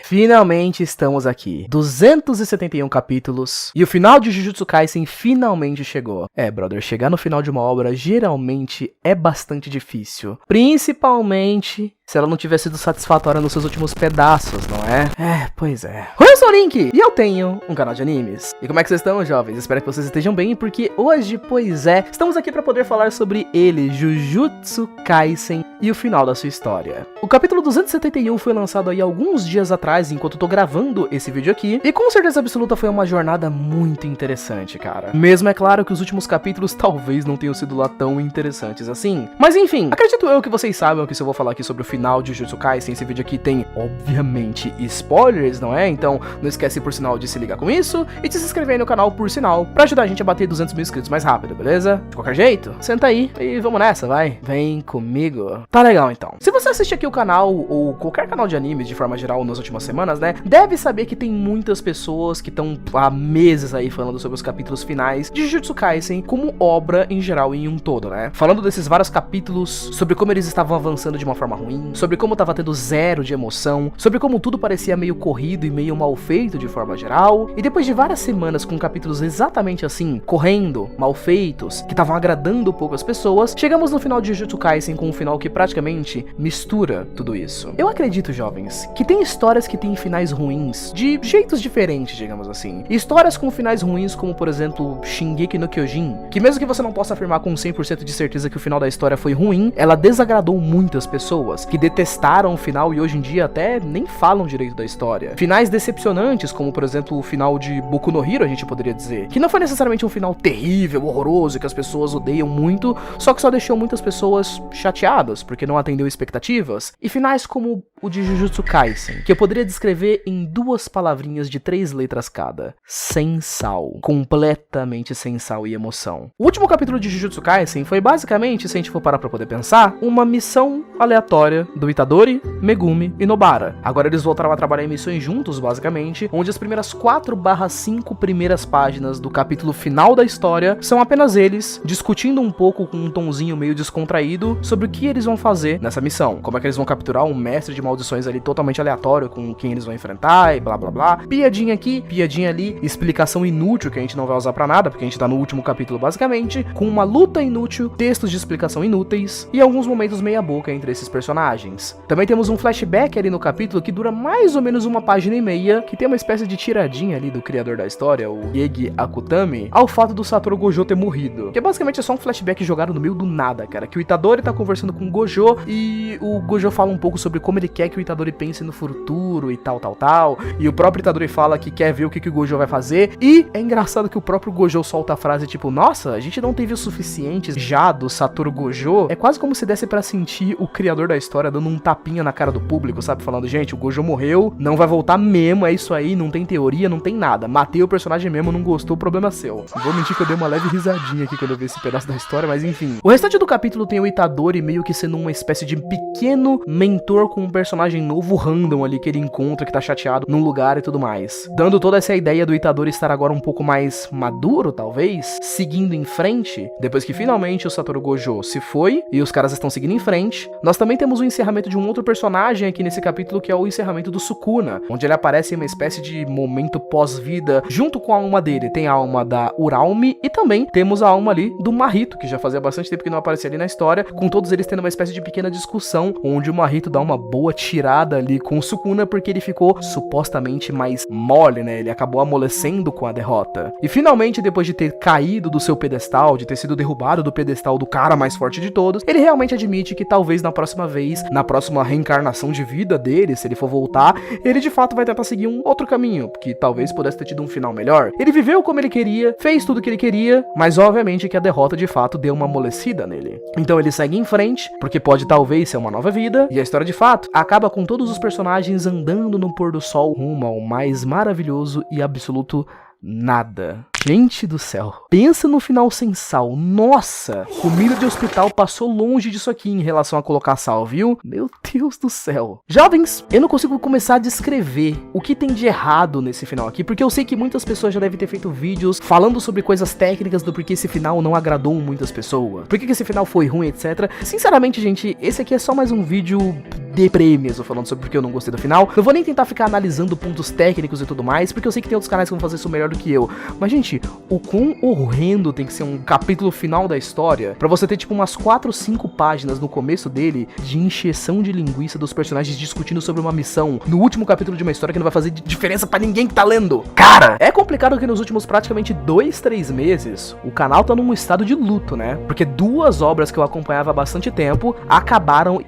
Finalmente estamos aqui. 271 capítulos. E o final de Jujutsu Kaisen finalmente chegou. Brother, chegar no final de uma obra geralmente é bastante difícil. Principalmente se ela não tiver sido satisfatória nos seus últimos pedaços, não é? Pois é. Eu sou o Link e eu tenho um canal de animes. E como é que vocês estão, jovens? Espero que vocês estejam bem, porque hoje, estamos aqui para poder falar sobre ele, Jujutsu Kaisen, e o final da sua história. O capítulo 271 foi lançado aí alguns dias atrás, enquanto eu tô gravando esse vídeo aqui, e com certeza absoluta foi uma jornada muito interessante, cara. Mesmo é claro que os últimos capítulos talvez não tenham sido lá tão interessantes assim. Mas enfim, acredito eu que vocês saibam que se eu vou falar aqui sobre o final de Jujutsu Kaisen, esse vídeo aqui tem, obviamente, spoilers, não é? Então, não esquece, por sinal, de se ligar com isso e de se inscrever aí no canal, por sinal, pra ajudar a gente a bater 200 mil inscritos mais rápido, beleza? De qualquer jeito, senta aí e vamos nessa, vai. Vem comigo. Tá legal, então. Se você assiste aqui o canal, ou qualquer canal de animes, de forma geral, nas últimas semanas, né, deve saber que tem muitas pessoas que estão há meses aí falando sobre os capítulos finais de Jujutsu Kaisen como obra em geral e em um todo, né? Falando desses vários capítulos, sobre como eles estavam avançando de uma forma ruim, sobre como tava tendo zero de emoção, sobre como tudo parecia meio corrido e meio mal feito de forma geral, e depois de várias semanas com capítulos exatamente assim, correndo, mal feitos, que estavam agradando poucas pessoas, chegamos no final de Jujutsu Kaisen com um final que praticamente mistura tudo isso. Eu acredito, jovens, que tem histórias que têm finais ruins, de jeitos diferentes, digamos assim. Histórias com finais ruins, como por exemplo, Shingeki no Kyojin, que mesmo que você não possa afirmar com 100% de certeza que o final da história foi ruim, ela desagradou muitas pessoas, que detestaram o final e hoje em dia até nem falam direito da história. Finais decepcionantes, como por exemplo o final de Boku no Hero, a gente poderia dizer, que não foi necessariamente um final terrível, horroroso, que as pessoas odeiam muito, só que só deixou muitas pessoas chateadas, porque não atendeu expectativas. E finais como o de Jujutsu Kaisen, que eu poderia descrever em duas palavrinhas de 3 letras cada: sem sal. Completamente sem sal e emoção. O último capítulo de Jujutsu Kaisen foi basicamente, se a gente for parar pra poder pensar, uma missão aleatória do Itadori, Megumi e Nobara. Agora eles voltaram a trabalhar em missões juntos, basicamente, onde as primeiras 4/5 primeiras páginas do capítulo final da história são apenas eles discutindo um pouco com um tonzinho meio descontraído sobre o que eles vão fazer nessa missão. Como é que eles vão capturar um mestre de maldições ali totalmente aleatório com quem eles vão enfrentar e blá blá blá. Piadinha aqui, piadinha ali, explicação inútil que a gente não vai usar pra nada, porque a gente tá no último capítulo basicamente, com uma luta inútil, textos de explicação inúteis e alguns momentos meia boca entre esses personagens. Também temos um flashback ali no capítulo que dura mais ou menos 1 página e meia, que tem uma espécie de tiradinha ali do criador da história, o Gege Akutami, ao fato do Satoru Gojo ter morrido. Que basicamente é só um flashback jogado no meio do nada, cara, que o Itadori tá conversando com o Gojo e o Gojo fala um pouco sobre como ele quer que o Itadori pense no futuro e tal, e o próprio Itadori fala que quer ver o que o Gojo vai fazer, e é engraçado que o próprio Gojo solta a frase tipo, nossa, a gente não teve o suficiente já do Satoru Gojo. É quase como se desse pra sentir o criador da história dando um tapinha na cara do público, sabe, falando, gente, o Gojo morreu, não vai voltar mesmo, é isso aí, não tem teoria, não tem nada, matei o personagem mesmo, não gostou, o problema é seu. Não vou mentir que eu dei uma leve risadinha aqui quando eu vi esse pedaço da história, mas enfim. O restante do capítulo tem o Itadori meio que sendo uma espécie de pequeno mentor com um personagem novo random ali que ele encontra, que tá chateado num lugar e tudo mais. Dando toda essa ideia do Itadori estar agora um pouco mais maduro, talvez, seguindo em frente, depois que finalmente o Satoru Gojo se foi e os caras estão seguindo em frente. Nós também temos o encerramento de um outro personagem aqui nesse capítulo, que é o encerramento do Sukuna, onde ele aparece em uma espécie de momento pós-vida, junto com a alma dele. Tem a alma da Uralme e também temos a alma ali do Mahito, que já fazia bastante tempo que não aparecia ali na história, com todos eles tendo uma espécie de pequena discussão, onde o Mahito dá uma boa tirada ali com o Sukuna, porque ele ficou supostamente mais mole, né? Ele acabou amolecendo com a derrota. E finalmente, depois de ter caído do seu pedestal, de ter sido derrubado do pedestal do cara mais forte de todos, ele realmente admite que talvez na próxima vez, na próxima reencarnação de vida dele, se ele for voltar, ele de fato vai tentar seguir um outro caminho, que talvez pudesse ter tido um final melhor. Ele viveu como ele queria, fez tudo o que ele queria, mas obviamente que a derrota de fato deu uma amolecida nele. Então ele segue em frente, porque pode talvez ser uma nova vida, e a história de fato acaba com todos os personagens andando no pôr do sol rumo ao mais maravilhoso e absoluto nada. Gente do céu, pensa no final sem sal. Nossa, comida de hospital passou longe disso aqui em relação a colocar sal, viu? Meu Deus do céu. Jovens, eu não consigo começar a descrever o que tem de errado nesse final aqui, porque eu sei que muitas pessoas já devem ter feito vídeos falando sobre coisas técnicas do porquê esse final não agradou muitas pessoas, por que esse final foi ruim, etc. Sinceramente, gente, esse aqui é só mais um vídeo deprê mesmo, falando sobre porque eu não gostei do final. Não vou nem tentar ficar analisando pontos técnicos e tudo mais, porque eu sei que tem outros canais que vão fazer isso melhor do que eu. Mas, gente, o quão horrendo tem que ser um capítulo final da história pra você ter, tipo, umas 4 ou 5 páginas no começo dele de encheção de linguiça dos personagens discutindo sobre uma missão no último capítulo de uma história que não vai fazer diferença pra ninguém que tá lendo. Cara, é complicado que nos últimos praticamente 2, 3 meses, o canal tá num estado de luto, né? Porque 2 obras que eu acompanhava há bastante tempo acabaram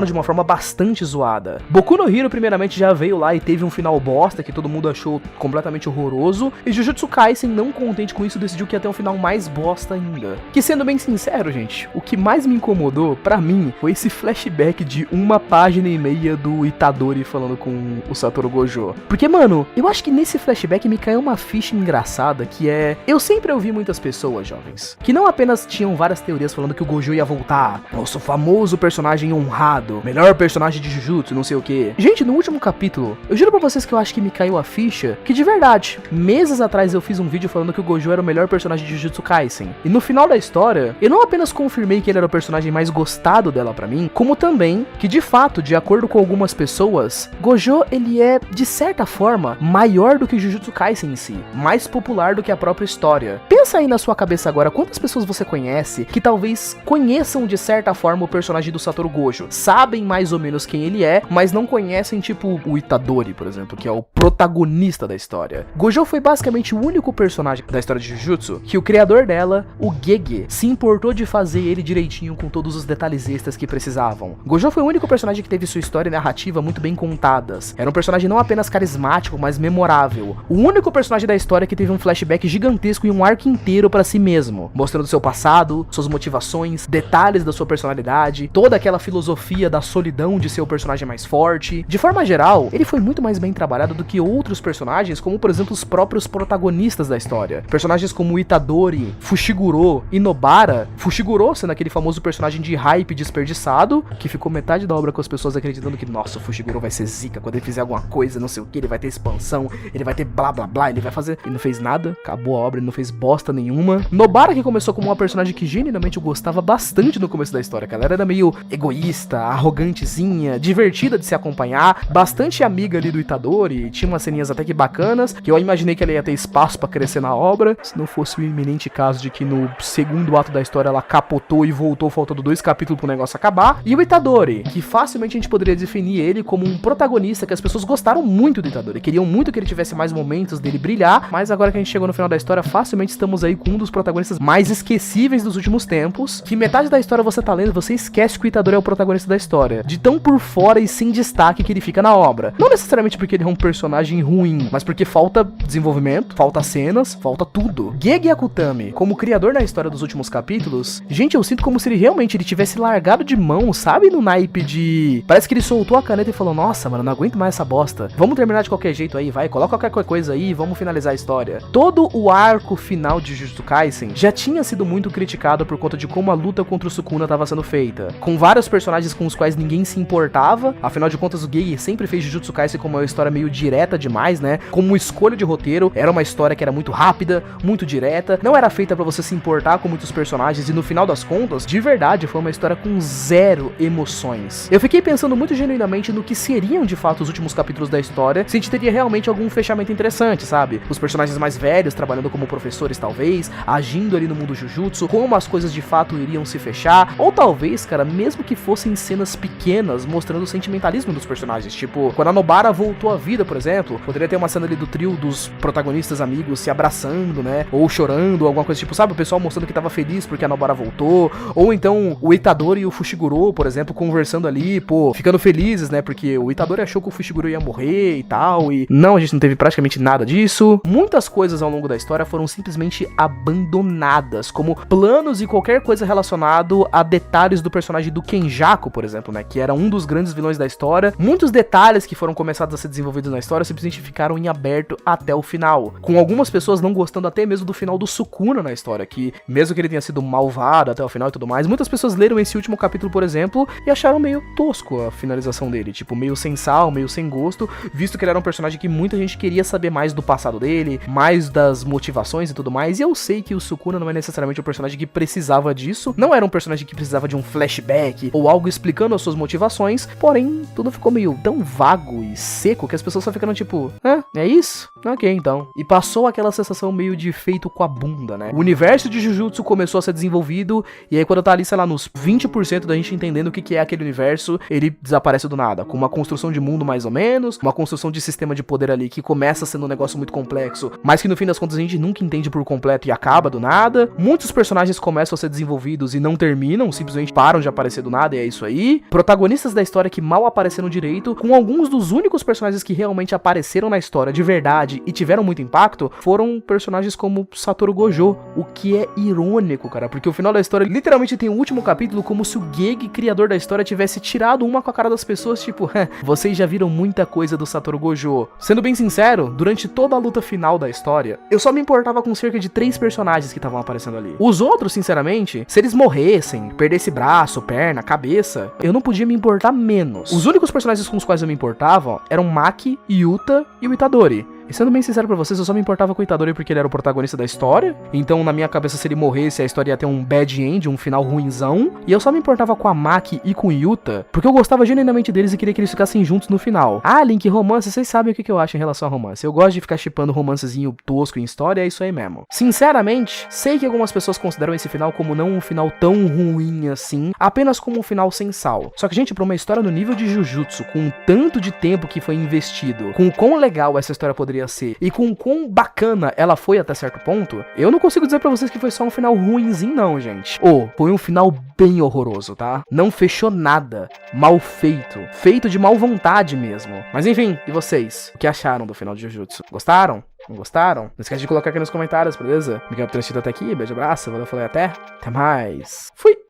de uma forma bastante zoada. Boku no Hero, primeiramente, já veio lá e teve um final bosta que todo mundo achou completamente horroroso, e Jujutsu Kaisen, não contente com isso, decidiu que ia ter um final mais bosta ainda. Que, sendo bem sincero, gente, o que mais me incomodou, pra mim, foi esse flashback de 1 página e meia do Itadori falando com o Satoru Gojo. Porque, mano, eu acho que nesse flashback me caiu uma ficha engraçada, que é... Eu sempre ouvi muitas pessoas, jovens, que não apenas tinham várias teorias falando que o Gojo ia voltar, nosso famoso personagem honrado, melhor personagem de Jujutsu, não sei o que. Gente, no último capítulo, eu juro pra vocês que eu acho que me caiu a ficha, que de verdade, meses atrás eu fiz um vídeo falando que o Gojo era o melhor personagem de Jujutsu Kaisen. E no final da história, eu não apenas confirmei que ele era o personagem mais gostado dela pra mim, como também que, de fato, de acordo com algumas pessoas, Gojo, ele é, de certa forma, maior do que Jujutsu Kaisen em si, mais popular do que a própria história. Pensa aí na sua cabeça agora, quantas pessoas você conhece que talvez conheçam de certa forma o personagem do Satoru Gojo, sabem mais ou menos quem ele é, mas não conhecem, tipo, o Itadori, por exemplo, que é o protagonista da história. Gojo foi basicamente o único personagem da história de Jujutsu que o criador dela, o Gege, se importou de fazer ele direitinho com todos os detalhes extras que precisavam. Gojo foi o único personagem que teve sua história e narrativa muito bem contadas. Era um personagem não apenas carismático, mas memorável. O único personagem da história que teve um flashback gigantesco e um arco inteiro pra si mesmo, mostrando seu passado, suas motivações, detalhes da sua personalidade, toda aquela filosofia da solidão de ser o personagem mais forte. De forma geral, ele foi muito mais bem trabalhado do que outros personagens, como por exemplo os próprios protagonistas da história. Personagens como Itadori, Fushiguro e Nobara. Fushiguro sendo aquele famoso personagem de hype desperdiçado, que ficou metade da obra com as pessoas acreditando que, nossa, o Fushiguro vai ser zica, quando ele fizer alguma coisa, não sei o que, ele vai ter expansão, ele vai ter blá blá blá, ele vai fazer... Ele não fez nada, acabou a obra, ele não fez bosta nenhuma. Nobara, que começou como uma personagem que genuinamente eu gostava bastante no começo da história, que ela era meio egoísta, arrogantezinha, divertida de se acompanhar, bastante amiga ali do Itadori, tinha umas ceninhas até que bacanas, que eu imaginei que ela ia ter espaço pra crescer na obra, se não fosse o iminente caso de que no segundo ato da história ela capotou e voltou faltando 2 capítulos pro negócio acabar. E o Itadori, que facilmente a gente poderia definir ele como um protagonista, que as pessoas gostaram muito do Itadori, queriam muito que ele tivesse mais momentos dele brilhar, mas agora que a gente chegou no final da história, facilmente estamos aí com um dos protagonistas mais esquecíveis dos últimos tempos, que metade da história você tá lendo, você esquece que o Itadori é o protagonista da história, de tão por fora e sem destaque que ele fica na obra. Não necessariamente porque ele é um personagem ruim, mas porque falta desenvolvimento, falta cenas, falta tudo. Gege Akutami, como criador na história dos últimos capítulos, gente, eu sinto como se ele realmente tivesse largado de mão, sabe, no naipe de... Parece que ele soltou a caneta e falou, nossa, mano, não aguento mais essa bosta. Vamos terminar de qualquer jeito aí, vai, coloca qualquer coisa aí, vamos finalizar a história. Todo o arco final de Jujutsu Kaisen já tinha sido muito criticado por conta de como a luta contra o Sukuna estava sendo feita, com vários personagens com os quais ninguém se importava. Afinal de contas, o Gege sempre fez Jujutsu Kaisen como uma história meio direta demais, né? Como escolha de roteiro, era uma história que era muito rápida, muito direta, não era feita pra você se importar com muitos personagens, e no final das contas, de verdade, foi uma história com 0 emoções. Eu fiquei pensando muito genuinamente no que seriam de fato os últimos capítulos da história, se a gente teria realmente algum fechamento interessante, sabe? Os personagens mais velhos trabalhando como professores, talvez, agindo ali no mundo Jujutsu, como as coisas de fato iriam se fechar, ou talvez, cara, mesmo que fossem cenas pequenas mostrando o sentimentalismo dos personagens, tipo, quando a Nobara voltou à vida, por exemplo, poderia ter uma cena ali do trio dos protagonistas amigos se abraçando, né, ou chorando, ou alguma coisa tipo, sabe, o pessoal mostrando que tava feliz porque a Nobara voltou, ou então o Itadori e o Fushiguro, por exemplo, conversando ali, pô, ficando felizes, né, porque o Itadori achou que o Fushiguro ia morrer e tal, e não, a gente não teve praticamente nada disso. Muitas coisas ao longo da história foram simplesmente abandonadas, como planos e qualquer coisa relacionado a detalhes do personagem do Kenjaku, por exemplo, né, que era um dos grandes vilões da história. Muitos detalhes que foram começados a ser desenvolvidos na história simplesmente ficaram em aberto até o final, com algumas pessoas não gostando até mesmo do final do Sukuna na história, que mesmo que ele tenha sido malvado até o final e tudo mais, muitas pessoas leram esse último capítulo, por exemplo, e acharam meio tosco a finalização dele, tipo, meio sem sal, meio sem gosto, visto que ele era um personagem que muita gente queria saber mais do passado dele, mais das motivações e tudo mais, e eu sei que o Sukuna não é necessariamente um personagem que precisava disso, não era um personagem que precisava de um flashback ou algo explicando as suas motivações, porém, tudo ficou meio tão vago e seco que as pessoas só ficaram tipo, é isso? Ok, então. E passou aquela sensação meio de feito com a bunda, né? O universo de Jujutsu começou a ser desenvolvido, e aí quando tá ali, sei lá, nos 20% da gente entendendo o que é aquele universo, ele desaparece do nada, com uma construção de mundo mais ou menos, uma construção de sistema de poder ali que começa sendo um negócio muito complexo, mas que no fim das contas a gente nunca entende por completo e acaba do nada. Muitos personagens começam a ser desenvolvidos e não terminam, simplesmente param de aparecer do nada e é isso aí. Protagonistas da história que mal apareceram direito, com alguns dos únicos personagens que realmente apareceram na história de verdade e tiveram muito impacto, foram personagens como Satoru Gojo, o que é irônico, cara, porque o final da história literalmente tem o último capítulo como se o Gege, criador da história, tivesse tirado uma com a cara das pessoas, tipo, vocês já viram muita coisa do Satoru Gojo. Sendo bem sincero, durante toda a luta final da história, eu só me importava com cerca de 3 personagens que estavam aparecendo ali. Os outros, sinceramente, se eles morressem, perdesse braço, perna, cabeça, eu não podia me importar menos. Os únicos personagens com os quais eu me importava eram Maki, Yuta e o Itadori. E sendo bem sincero pra vocês, eu só me importava com o Itadori porque ele era o protagonista da história. Então, na minha cabeça, se ele morresse, a história ia ter um bad end, um final ruinzão. E eu só me importava com a Maki e com o Yuta porque eu gostava genuinamente deles e queria que eles ficassem juntos no final. Ah, Link, romance, vocês sabem o que eu acho em relação a romance. Eu gosto de ficar shippando romancezinho tosco em história, é isso aí mesmo. Sinceramente, sei que algumas pessoas consideram esse final como não um final tão ruim assim, apenas como um final sem sal. Só que, gente, pra uma história no nível de Jujutsu, com o tanto de tempo que foi investido, com o quão legal essa história poderia ser e com o quão bacana ela foi até certo ponto, eu não consigo dizer pra vocês que foi só um final ruinzinho não, gente. Foi um final bem horroroso, tá? Não fechou nada, mal feito, feito de mal vontade mesmo. Mas enfim, e vocês? O que acharam do final de Jujutsu? Gostaram? Não gostaram? Não esquece de colocar aqui nos comentários, beleza? Obrigado por ter assistido até aqui, beijo, abraço, valeu, falei até mais. Fui!